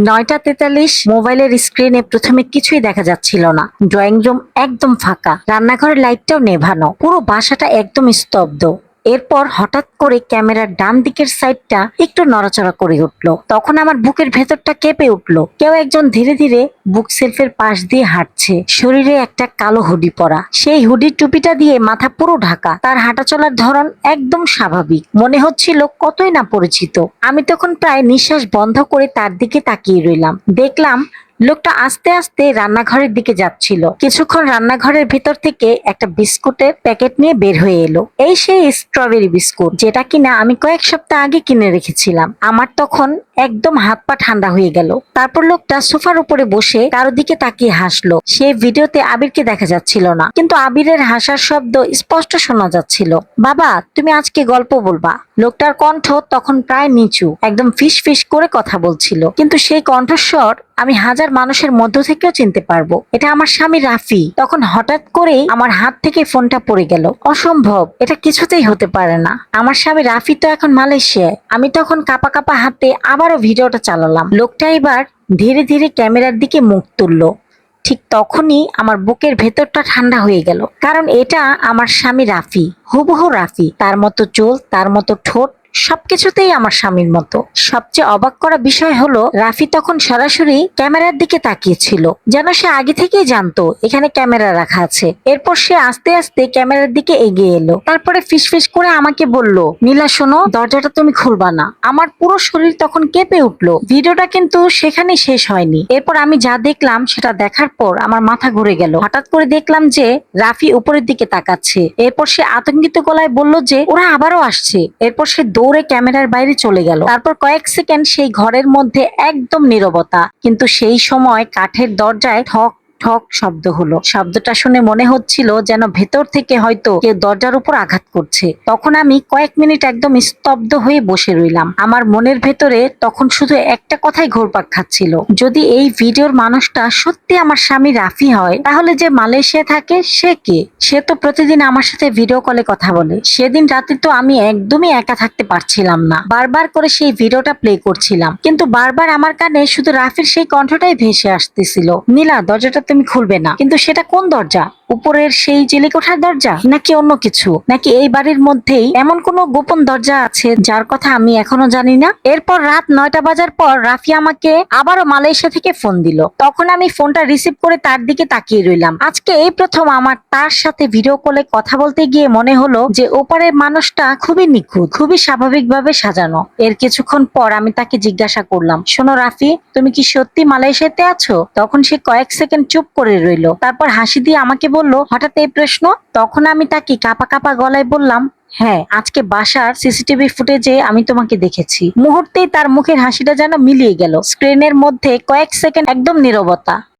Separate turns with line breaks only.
9টা 43 মোবাইলের স্ক্রিনে প্রথমে কিছুই দেখা যাচ্ছিল না। ড্রয়িং রুম একদম ফাঁকা, রান্নাঘরের লাইটটাও নেভানো, পুরো বাসাটা একদম স্তব্ধ। এরপর হঠাৎ করে ক্যামেরার ডান দিকের সাইডটা একটু নড়াচড়া করে উঠলো। তখন আমার বুকের ভেতরটা কেঁপে উঠলো। কেউ একজন ধীরে ধীরে বুক সেলফের পাশ দিয়ে হাঁটছে, শরীরে একটা কালো হুডি পরা, সেই হুডির টুপিটা দিয়ে মাথা পুরো ঢাকা। তার হাঁটা চলার ধরন একদম স্বাভাবিক, মনে হচ্ছিল কতই না পরিচিত। আমি তখন প্রায় নিঃশ্বাস বন্ধ করে তার দিকে তাকিয়ে রইলাম। দেখলাম লোকটা আস্তে আস্তে রান্নাঘরের দিকে যাচ্ছিল। কিছুক্ষণ রান্নাঘরের ভিতর থেকে একটা বিস্কুটের প্যাকেট নিয়ে বের হয়ে এলো। এই সেই স্ট্রবেরি বিস্কুট, যেটা কিনা আমি কয়েক সপ্তাহ আগে কিনে রেখেছিলাম। আমার তখন একদম হাত পা ঠান্ডা হয়ে গেল। তারপর লোকটা সোফার উপরে বসে কারো দিকে তাকিয়ে হাসলো। সে ভিডিওতে আবিরকে দেখা যাচ্ছিল না, কিন্তু আবিরের হাসার শব্দ স্পষ্ট শোনা যাচ্ছিল। বাবা, তুমি আজকে গল্প বলবা? লোকটার কণ্ঠ তখন প্রায় নিচু, একদম ফিস ফিস করে কথা বলছিল, কিন্তু সেই কণ্ঠস্বর আমি হাজার মানুষের মধ্য থেকেও চিনতে পারবো। এটা আমার স্বামী রাফি। তখন হঠাৎ করেই আমার হাত থেকে ফোনটা পড়ে গেল। অসম্ভব, এটা কিছুতেই হতে পারে না। আমার স্বামী রাফি তো এখন মালয়েশিয়ায়। আমি তখন কাঁপা কাঁপা হাতে আবারও ভিডিওটা চালালাম। লোকটা এবার ধীরে ধীরে ক্যামেরার দিকে মুখ তুললো। ঠিক তখনই আমার বুকের ভেতরটা ঠান্ডা হয়ে গেল, কারণ এটা আমার স্বামী রাফি, হুবহু রাফি। তার মতো চুল, তার মতো ঠোঁট, সবকিছুতেই আমার স্বামীর মতো। সবচেয়ে অবাক করা বিষয় হলো, রাফি তখন সরাসরি ক্যামেরার দিকে তাকিয়েছিল, যেন সে আগে থেকেই জানতো এখানে ক্যামেরা রাখা আছে। এরপর সে আস্তে আস্তে ক্যামেরার দিকে এগিয়ে এলো। তারপরে ফিসফিস করে আমাকে বলল, নীলা শোনো, দরজাটা তুমি খুলবা না। আমার পুরো শরীর তখন কেঁপে উঠলো। ভিডিওটা কিন্তু সেখানেই শেষ হয়নি। এরপর আমি যা দেখলাম সেটা দেখার পর আমার মাথা ঘুরে গেল। হঠাৎ করে দেখলাম যে রাফি উপরের দিকে তাকাচ্ছে। এরপর সে আতঙ্কিত গলায় বলল যে ওরা আবারও আসছে। এরপর সে দৌড়ে ক্যামেরার বাইরে চলে গেল। তারপর কয়েক সেকেন্ড সেই ঘরের মধ্যে একদম নীরবতা, কিন্তু সেই সময় কাঠের দরজায় ঠক ঠক শব্দ হলো। শব্দটা শুনে মনে হচ্ছিল যেন ভেতর থেকে হয়তো কেউ দরজার উপর আঘাত করছে। তখন আমি কয়েক মিনিট একদম স্তব্ধ হয়ে বসে রইলাম। আমার মনের ভেতরে তখন শুধু একটা কথাই ঘুরপাক খাচ্ছিল, যদি এই ভিডিওর মানুষটা সত্যি আমার স্বামী রাফি হয়, তাহলে যে মালয়েশিয়া থাকে সে কে? সে তো প্রতিদিন আমার সাথে ভিডিও কলে কথা বলে। সেদিন রাতে তো আমি একদমই একা থাকতে পারছিলাম না। বারবার করে সেই ভিডিওটা প্লে করছিলাম, কিন্তু বারবার আমার কানে শুধু রাফির সেই কণ্ঠটাই ভেসে আসতেছিল, নীলা দরজাটা তুমি খুলবে না। কিন্তু সেটা কোন দরজা? উপরের সেই জেলে কোঠার দরজা, নাকি অন্য কিছু? নাকি এই বাড়ির মধ্যেই এমন কোনো গোপন দরজা আছে যার কথা আমি এখনো জানি না? এরপর রাত 9টা বাজার পর রাফি আমাকে আবারও মালয়েশিয়া থেকে ফোন দিল। তখন আমি ফোনটা রিসিভ করে তার দিকে তাকিয়ে রইলাম। আজকে এই প্রথম আমার তার সাথে ভিডিও কলে কথা বলতে গিয়ে মনে হলো যে ওপারের মানুষটা খুবই নিখুঁত, খুবই স্বাভাবিকভাবে সাজানো। এর কিছুক্ষণ পর আমি তাকে জিজ্ঞাসা করলাম, শোনো রাফি, তুমি কি সত্যি মালয়েশিয়াতে আছো? তখন সে কয়েক সেকেন্ড চুপ করে রইল। তারপর হাসি দিয়ে আমাকে বলল, হঠাৎ এই প্রশ্ন? তখন আমি তাকে কাঁপা কাঁপা গলায় বললাম, হ্যাঁ, আজকে বাসার সিসিটিভি ফুটেজে আমি তোমাকে দেখেছি। মুহূর্তেই তার মুখের হাসিটা যেন মিলিয়ে গেল। স্ক্রিনের মধ্যে কয়েক সেকেন্ড একদম নীরবতা।